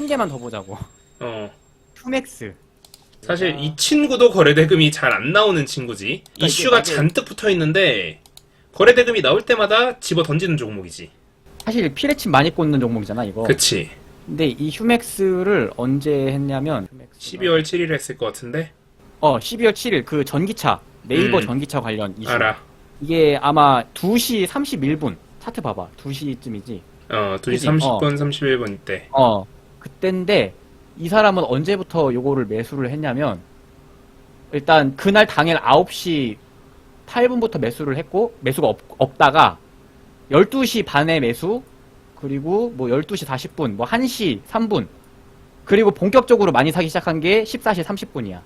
한 개만 더 보자고. 어. 휴맥스. 사실 이 친구도 거래대금이 잘 안 나오는 친구지. 그러니까 이슈가 이게 잔뜩 붙어 있는데 거래대금이 나올 때마다 집어 던지는 종목이지. 사실 피레침 많이 꽂는 종목이잖아 이거. 그치. 근데 이 휴맥스를 언제 했냐면 12월 7일에 했을 것 같은데. 12월 7일 그 전기차 네이버 음. 전기차 관련 이슈. 알아. 이게 아마 2시 31분 차트 봐봐. 2시쯤이지. 2시 그치? 30분, 31분 이때. 그때인데 이 사람은 언제부터 요거를 매수를 했냐면 일단 그날 당일 9시 8분부터 매수를 했고 매수가 없다가 12시 반에 매수 그리고 뭐 12시 40분 뭐 1시 3분 그리고 본격적으로 많이 사기 시작한 게 14시 30분이야.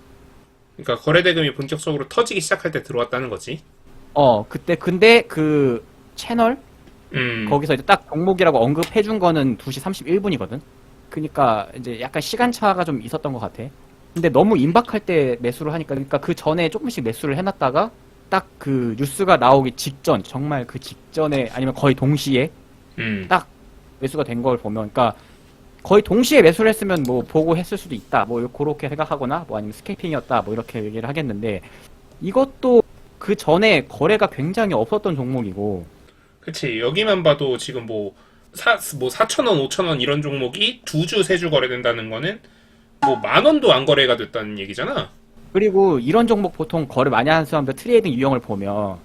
그러니까 거래대금이 본격적으로 터지기 시작할 때 들어왔다는 거지. 그때 근데 그 채널 거기서 이제 딱 종목이라고 언급해준 거는 2시 31분이거든. 그니까 이제 약간 시간차가 좀 있었던 것 같아. 근데 너무 임박할 때 매수를 하니까, 그러니까 그 전에 조금씩 매수를 해놨다가 딱 그 뉴스가 나오기 직전, 정말 그 직전에 아니면 거의 동시에 딱 매수가 된 걸 보면, 그러니까 거의 동시에 매수를 했으면 뭐 보고 했을 수도 있다. 뭐 그렇게 생각하거나 뭐 아니면 스캐핑이었다. 뭐 이렇게 얘기를 하겠는데 이것도 그 전에 거래가 굉장히 없었던 종목이고. 그치. 여기만 봐도 지금 뭐 4,000원, 5,000원 이런 종목이 2주, 3주 거래된다는 거는 뭐 10,000원도 안 거래가 됐다는 얘기잖아. 그리고 이런 종목 보통 거래 많이 하는 사람들 트레이딩 유형을 보면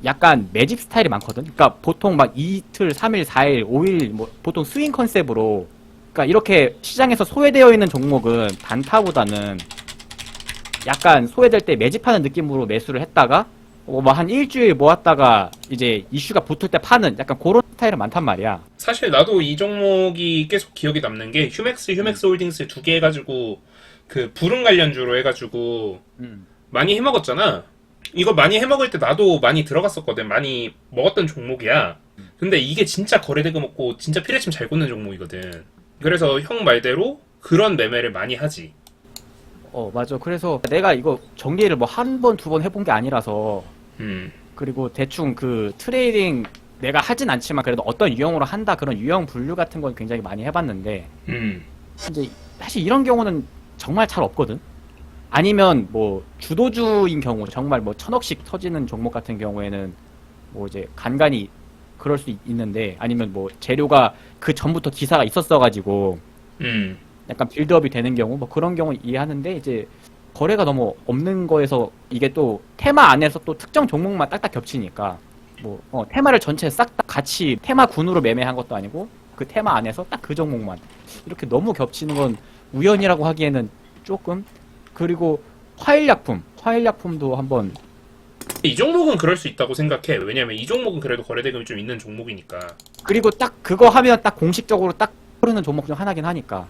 약간 매집 스타일이 많거든. 그러니까 보통 막 이틀, 3일, 4일, 5일 뭐 보통 스윙 컨셉으로 그러니까 이렇게 시장에서 소외되어 있는 종목은 단타보다는 약간 소외될 때 매집하는 느낌으로 매수를 했다가 뭐 한 일주일 모았다가 이제 이슈가 붙을 때 파는 약간 그런 스타일은 많단 말이야. 사실 나도 이 종목이 계속 기억이 남는 게 휴맥스 홀딩스 두 개 해가지고 그 부름 관련주로 해가지고 많이 해먹었잖아. 이거 많이 해먹을 때 나도 많이 들어갔었거든. 많이 먹었던 종목이야. 근데 이게 진짜 거래대금 없고 진짜 피레침 잘 꽂는 종목이거든. 그래서 형 말대로 그런 매매를 많이 하지. 맞아. 그래서 내가 이거 정리를 뭐 한 번, 두 번 해본 게 아니라서 그리고 대충 그 트레이딩 내가 하진 않지만 그래도 어떤 유형으로 한다 그런 유형 분류 같은 건 굉장히 많이 해봤는데 이제 사실 이런 경우는 정말 잘 없거든. 아니면 뭐 주도주인 경우 정말 뭐 1,000억씩 터지는 종목 같은 경우에는 뭐 이제 간간히 그럴 수 있는데 아니면 뭐 재료가 그 전부터 기사가 있었어가지고 약간 빌드업이 되는 경우 뭐 그런 경우 이해하는데 이제 거래가 너무 없는 거에서 이게 또 테마 안에서 또 특정 종목만 딱딱 겹치니까 뭐 테마를 전체 싹 다 같이 테마군으로 매매한 것도 아니고 그 테마 안에서 딱 그 종목만 이렇게 너무 겹치는 건 우연이라고 하기에는 조금. 그리고 화일약품도 한번 이 종목은 그럴 수 있다고 생각해. 왜냐면 이 종목은 그래도 거래대금이 좀 있는 종목이니까. 그리고 딱 그거 하면 딱 공식적으로 딱 흐르는 종목 중 하나긴 하니까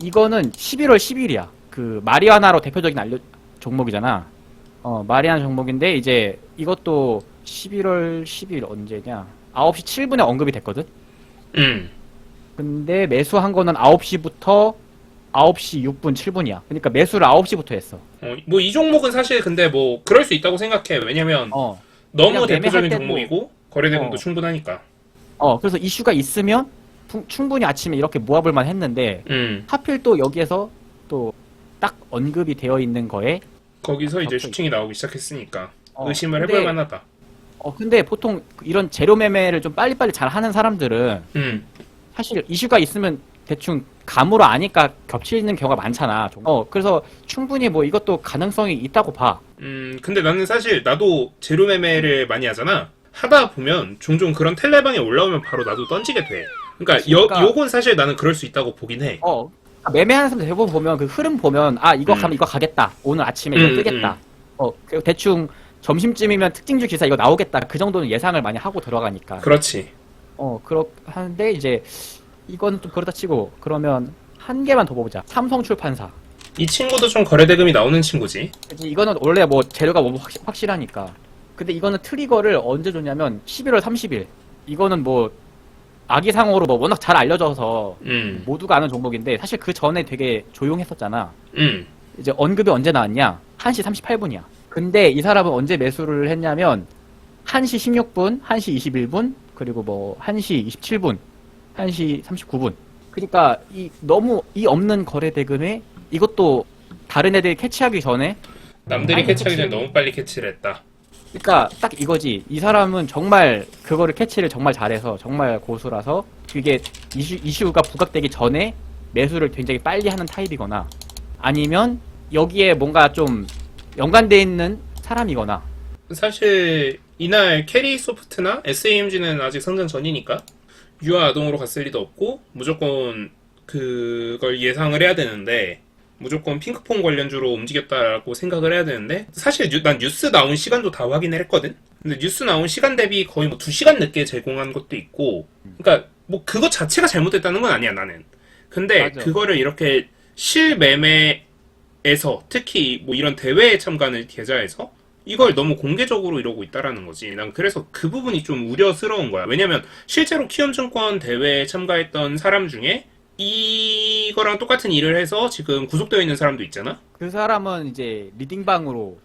이거는 11월 10일이야. 그 마리아나로 대표적인 종목이잖아. 마리아나 종목인데 이제 이것도 11월 10일 언제냐 9시 7분에 언급이 됐거든. 근데 매수한 거는 9시부터 9시 6분 7분이야. 그러니까 매수를 9시부터 했어. 뭐 이 종목은 사실 근데 뭐 그럴 수 있다고 생각해. 왜냐면 너무 그냥 대표적인 매매할 때도- 종목이고 거래대금도 충분하니까. 그래서 이슈가 있으면 충분히 아침에 이렇게 모아볼만 했는데 하필 또 여기에서 또 딱 언급이 되어 있는 거에 거기서 이제 갑자기. 슈팅이 나오기 시작했으니까 의심을 근데- 해볼 만하다. 근데 보통 이런 재료 매매를 좀 빨리빨리 잘 하는 사람들은 사실 이슈가 있으면 대충 감으로 아니까 겹치는 경우가 많잖아. 그래서 충분히 뭐 이것도 가능성이 있다고 봐. 근데 나는 사실 나도 재료 매매를 많이 하잖아. 하다 보면 종종 그런 텔레방에 올라오면 바로 나도 던지게 돼. 그러니까 요건 사실 나는 그럴 수 있다고 보긴 해. 매매하는 사람들 대부분 보면 그 흐름 보면 이거 가면 이거 가겠다. 오늘 아침에 이거 뜨겠다. 그리고 대충 점심쯤이면 특징주 기사 이거 나오겠다. 그 정도는 예상을 많이 하고 들어가니까. 그렇지. 하는데 이제 이건 좀 그렇다 치고 그러면 한 개만 더 보자. 삼성출판사. 이 친구도 좀 거래대금이 나오는 친구지. 그치, 이거는 원래 뭐 재료가 뭐 확실하니까. 근데 이거는 트리거를 언제 줬냐면 11월 30일. 이거는 뭐 아기상어로 뭐 워낙 잘 알려져서 모두가 아는 종목인데 사실 그 전에 되게 조용했었잖아. 이제 언급이 언제 나왔냐? 1시 38분이야. 근데 이 사람은 언제 매수를 했냐면 1시 16분, 1시 21분, 그리고 뭐 1시 27분, 1시 39분. 그러니까 이 너무 이 없는 거래 대금에 이것도 다른 애들이 캐치하기 전에 남들이 빨리 캐치하기 전에 캐치를- 너무 빨리 캐치를 했다. 그러니까 딱 이거지. 이 사람은 정말 그거를 캐치를 정말 잘해서 정말 고수라서 그게 이슈가 부각되기 전에 매수를 굉장히 빨리 하는 타입이거나 아니면 여기에 뭔가 좀 연관돼 있는 사람이거나. 사실 이날 캐리 소프트나 SAMG는 아직 상장 전이니까 유아 아동으로 갔을 리도 없고 무조건 그걸 예상을 해야 되는데 무조건 핑크퐁 관련주로 움직였다라고 생각을 해야 되는데 사실 난 뉴스 나온 시간도 다 확인을 했거든. 근데 뉴스 나온 시간 대비 거의 뭐 2시간 늦게 제공한 것도 있고 그러니까 뭐 그것 자체가 잘못됐다는 건 아니야 나는. 근데 맞아. 그거를 이렇게 실매매에서 특히 뭐 이런 대회에 참가하는 계좌에서 이걸 너무 공개적으로 이러고 있다라는 거지. 난 그래서 그 부분이 좀 우려스러운 거야. 왜냐면 실제로 키움증권 대회에 참가했던 사람 중에 이거랑 똑같은 일을 해서 지금 구속되어 있는 사람도 있잖아? 그 사람은 이제 리딩방으로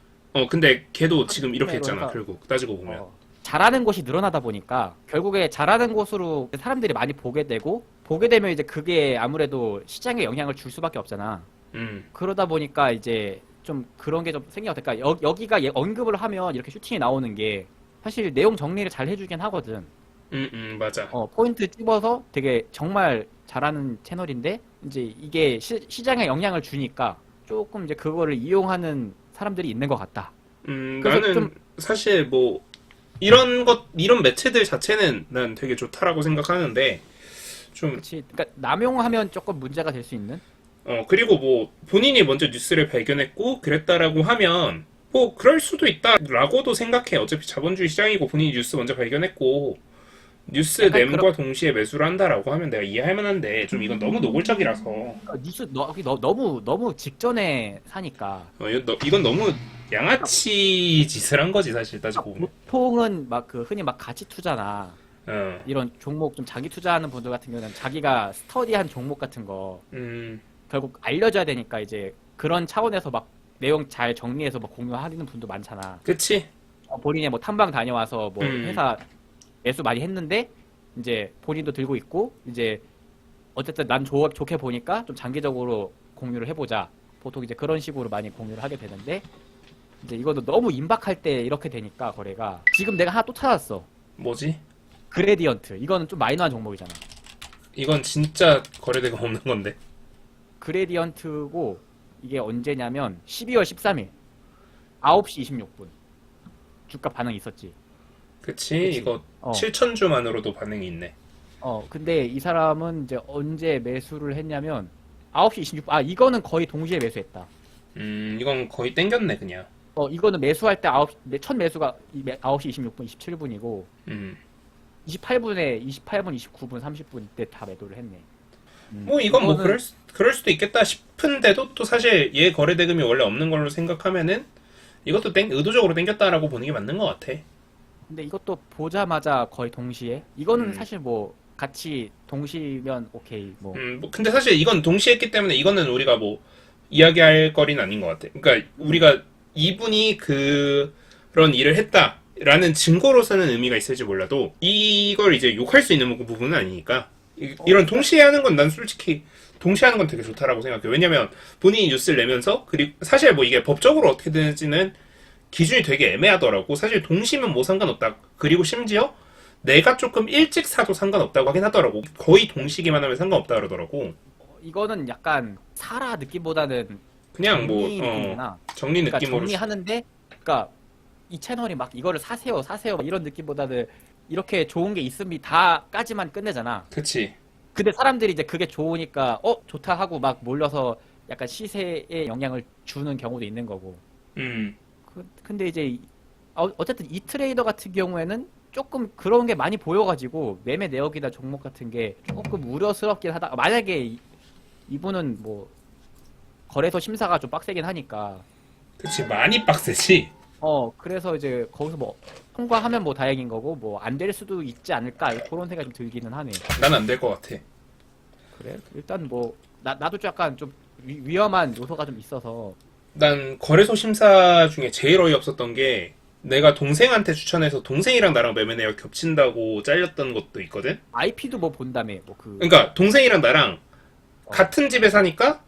근데 걔도 지금 이렇게 했잖아, 해서- 결국. 따지고 보면. 잘하는 곳이 늘어나다 보니까 결국에 잘하는 곳으로 사람들이 많이 보게 되고 보게 되면 이제 그게 아무래도 시장에 영향을 줄 수밖에 없잖아. 그러다 보니까 이제 좀 그런 게 좀 생겨. 그러니까 여기가 언급을 하면 이렇게 슈팅이 나오는 게 사실 내용 정리를 잘 해주긴 하거든. 맞아. 포인트 집어서 되게 정말 잘하는 채널인데 이제 이게 시장에 영향을 주니까 조금 이제 그거를 이용하는 사람들이 있는 것 같다. 그래서 나는 좀- 사실 뭐, 이런 매체들 자체는 난 되게 좋다라고 생각하는데, 좀, 그렇지. 그러니까 남용하면 조금 문제가 될 수 있는. 그리고 뭐, 본인이 먼저 뉴스를 발견했고, 그랬다라고 하면, 뭐, 그럴 수도 있다라고도 생각해. 어차피 자본주의 시장이고, 본인이 뉴스 먼저 발견했고, 뉴스 약간 nem과 동시에 매수를 한다라고 하면 내가 이해할 만한데, 좀 이건 너무 노골적이라서, 뉴스 너무 직전에 사니까 이건 너무 양아치 짓을 한 거지, 사실, 따지고 보면. 보통은 막 그 흔히 막 가치 투자나 어, 이런 종목 좀 자기 투자하는 분들 같은 경우는 자기가 스터디한 종목 같은 거 결국 알려줘야 되니까 이제 그런 차원에서 막 내용 잘 정리해서 막 공유하는 분도 많잖아. 그치? 본인이 뭐 탐방 다녀와서 뭐 회사 매수 많이 했는데 이제 본인도 들고 있고 이제 어쨌든 난 좋게 보니까 좀 장기적으로 공유를 해보자. 보통 이제 그런 식으로 많이 공유를 하게 되는데 이제 이것도 너무 임박할 때 이렇게 되니까 거래가 지금 내가 하나 또 찾았어. 뭐지? 그레디언트. 이거는 좀 마이너한 종목이잖아. 이건 진짜 거래대가 없는 건데. 그레디언트고 이게 언제냐면 12월 13일 9시 26분 주가 반응이 있었지. 그치? 이거 어. 7,000주 만으로도 반응이 있네. 근데 이 사람은 이제 언제 매수를 했냐면 9시 26분. 아, 이거는 거의 동시에 매수했다. 이건 거의 땡겼네, 그냥. 이거는 매수할 때 첫 매수가 9시 26분, 27분이고 28분, 29분, 30분 때 다 매도를 했네. 뭐, 이건 뭐, 이거는 그럴 수도 있겠다 싶은데도 또 사실 얘 거래 대금이 원래 없는 걸로 생각하면은 이것도 의도적으로 땡겼다라고 보는 게 맞는 것 같아. 근데 이것도 보자마자 거의 동시에 이거는 사실 뭐 같이 동시면 오케이 뭐 뭐 근데 사실 이건 동시에 했기 때문에 이거는 우리가 뭐, 이야기할 거리는 아닌 것 같아. 그러니까 우리가 이분이 그런 일을 했다라는 증거로서는 의미가 있을지 몰라도 이걸 이제 욕할 수 있는 부분은 아니니까 이런 동시에 하는 건 난 솔직히 동시에 하는 건 되게 좋다라고 생각해. 왜냐면 본인이 뉴스를 내면서 그리고 사실 뭐 이게 법적으로 어떻게 되는지는 기준이 되게 애매하더라고. 사실 동시면 뭐 상관없다. 그리고 심지어 내가 조금 일찍 사도 상관없다고 하긴 하더라고. 거의 동시기만 하면 상관없다 그러더라고. 이거는 약간 사라 느낌보다는 그냥 뭐 정리 느낌이구나. 정리 그러니까 느낌으로 정리하는데 그러니까 이 채널이 막 이거를 사세요 막 이런 느낌보다는 이렇게 좋은 게 있습니다까지만 끝내잖아. 그치. 근데 사람들이 이제 그게 좋으니까 좋다 하고 막 몰려서 약간 시세에 영향을 주는 경우도 있는 거고. 근데 이제 어쨌든 이 트레이더 같은 경우에는 조금 그런 게 많이 보여가지고 매매 내역이나 종목 같은 게 조금 우려스럽긴 하다. 만약에 이분은 뭐 거래소 심사가 좀 빡세긴 하니까 그치. 많이 빡세지. 그래서 이제 거기서 뭐 통과하면 뭐 다행인 거고 뭐 안 될 수도 있지 않을까 그런 생각이 좀 들기는 하네. 난 안 될 것 같아. 그래? 일단 뭐 나도 좀 약간 좀 위험한 요소가 좀 있어서 난 거래소 심사 중에 제일 어이없었던 게 내가 동생한테 추천해서 동생이랑 나랑 매매내가 겹친다고 잘렸던 것도 있거든? IP도 뭐 본다며 뭐 그러니까 동생이랑 나랑 어. 같은 집에 사니까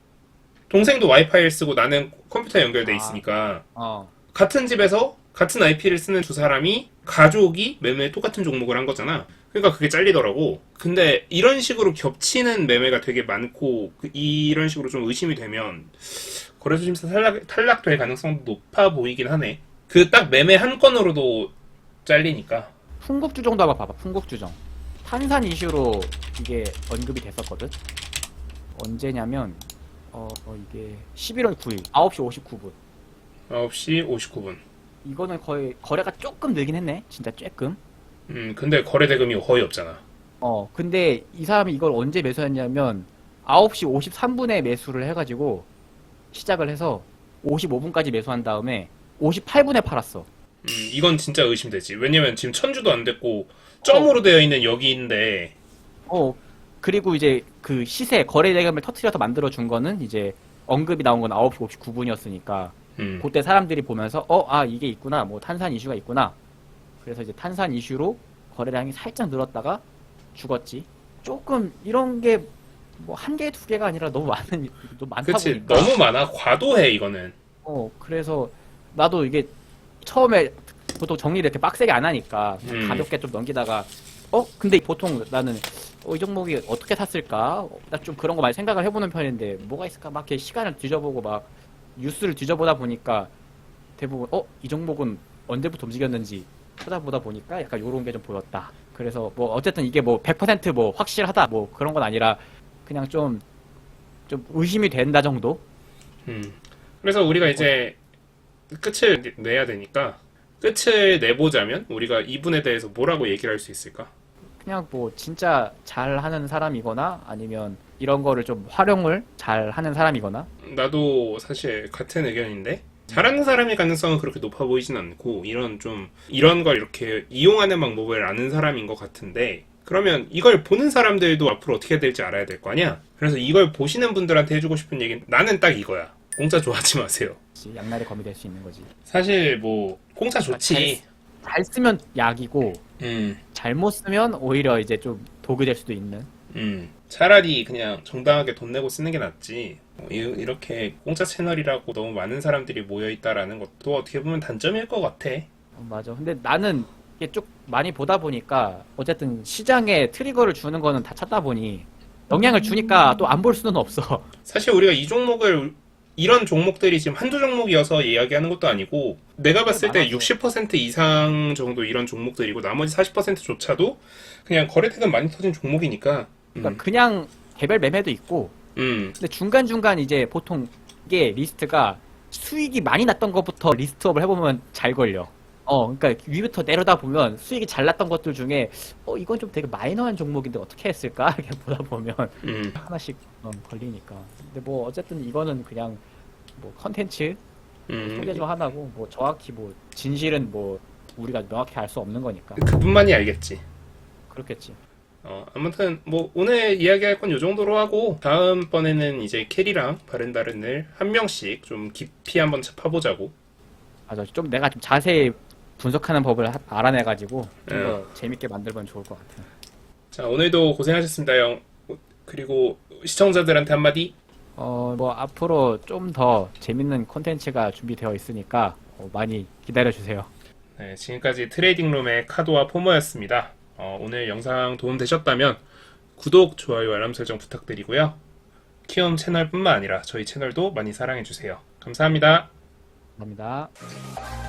동생도 와이파이를 쓰고 나는 컴퓨터에 연결돼 아. 있으니까 어. 같은 집에서 같은 IP를 쓰는 두 사람이 가족이 매매에 똑같은 종목을 한 거잖아. 그러니까 그게 잘리더라고. 근데 이런 식으로 겹치는 매매가 되게 많고 이런 식으로 좀 의심이 되면 거래소심사 탈락될 가능성도 높아 보이긴 하네. 그 딱 매매 한 건으로도 잘리니까. 풍국주정도 한번 봐봐. 풍국주정. 탄산 이슈로 이게 언급이 됐었거든. 언제냐면 이게 11월 9일 9시 59분. 9시 59분. 이거는 거의 거래가 조금 늘긴 했네. 진짜 조금. 근데 거래 대금이 거의 없잖아. 근데 이 사람이 이걸 언제 매수했냐면 9시 53분에 매수를 해가지고 시작을 해서 55분까지 매수한 다음에 58분에 팔았어. 이건 진짜 의심되지. 왜냐면 지금 1000주도 안 됐고 점으로 되어 있는 여기인데 그리고 이제 그 시세 거래 대금을 터트려서 만들어 준 거는 이제 언급이 나온 건 9시 59분이었으니까 그때 사람들이 보면서 이게 있구나. 뭐 탄산 이슈가 있구나. 그래서 이제 탄산 이슈로 거래량이 살짝 늘었다가 죽었지. 조금 이런 게 뭐 한 개, 두 개가 아니라 너무 많다 그치. 보니까. 너무 많아. 과도해 이거는. 그래서 나도 이게 처음에 보통 정리를 이렇게 빡세게 안 하니까 그냥 가볍게 좀 넘기다가 근데 보통 나는 이 종목이 어떻게 샀을까? 나 좀 그런 거 많이 생각을 해보는 편인데 뭐가 있을까? 막 이렇게 시간을 뒤져보고 막 뉴스를 뒤져보다 보니까 대부분 이 종목은 언제부터 움직였는지 찾아보다 보니까 약간 요런 게 좀 보였다. 그래서 뭐 어쨌든 이게 뭐 100% 확실하다 뭐 그런 건 아니라 그냥 좀 의심이 된다 정도? 그래서 우리가 이제 끝을 내야 되니까 끝을 내보자면 우리가 이분에 대해서 뭐라고 얘기를 할 수 있을까? 그냥 뭐 진짜 잘하는 사람이거나 아니면 이런 거를 좀 활용을 잘하는 사람이거나. 나도 사실 같은 의견인데 잘하는 사람의 가능성은 그렇게 높아 보이진 않고 이런 걸 이렇게 이용하는 방법을 아는 사람인 것 같은데 그러면 이걸 보는 사람들도 앞으로 어떻게 해야 될지 알아야 될 거 아니야? 그래서 이걸 보시는 분들한테 해주고 싶은 얘기는 나는 딱 이거야. 공짜 좋아하지 마세요. 양날의 검이 될 수 있는 거지. 사실 뭐 공짜 좋지. 잘 쓰면 약이고 잘못 쓰면 오히려 이제 좀 독이 될 수도 있는. 차라리 그냥 정당하게 돈 내고 쓰는 게 낫지. 이렇게 공짜 채널이라고 너무 많은 사람들이 모여있다라는 것도 어떻게 보면 단점일 것 같아. 맞아. 근데 나는 이게 쭉 많이 보다 보니까 어쨌든 시장에 트리거를 주는 거는 다 찾다 보니 영향을 주니까 또 안 볼 수는 없어. 사실 우리가 이런 종목들이 지금 한두 종목이어서 이야기하는 것도 아니고 내가 봤을 때 60% 이상 정도 이런 종목들이고 나머지 40%조차도 그냥 거래대금 많이 터진 종목이니까 그러니까 그냥 개별 매매도 있고 근데 중간중간 이제 보통 이게 리스트가 수익이 많이 났던 것부터 리스트업을 해보면 잘 걸려. 그러니까 위부터 내려다 보면 수익이 잘 났던 것들 중에 이건 좀 되게 마이너한 종목인데 어떻게 했을까? 이렇게 보다 보면 하나씩 걸리니까. 근데 뭐 어쨌든 이거는 그냥 뭐 컨텐츠 소개 좀 하나고 뭐 정확히 뭐 진실은 뭐 우리가 명확히 알 수 없는 거니까. 그분만이 알겠지. 그렇겠지. 아무튼 뭐 오늘 이야기할 건 요 정도로 하고 다음번에는 이제 캐리랑 바른다른을 한 명씩 좀 깊이 한번 파보자고. 맞아. 좀 내가 좀 자세히 분석하는 법을 알아내가지고 좀 더 재밌게 만들면 좋을 것 같아. 자, 오늘도 고생하셨습니다, 형. 그리고 시청자들한테 한마디? 뭐 앞으로 좀 더 재밌는 콘텐츠가 준비되어 있으니까 많이 기다려주세요. 네, 지금까지 트레이딩룸의 카도와 포머였습니다. 오늘 영상 도움되셨다면 구독, 좋아요, 알람 설정 부탁드리고요. 키움 채널뿐만 아니라 저희 채널도 많이 사랑해주세요. 감사합니다. 감사합니다.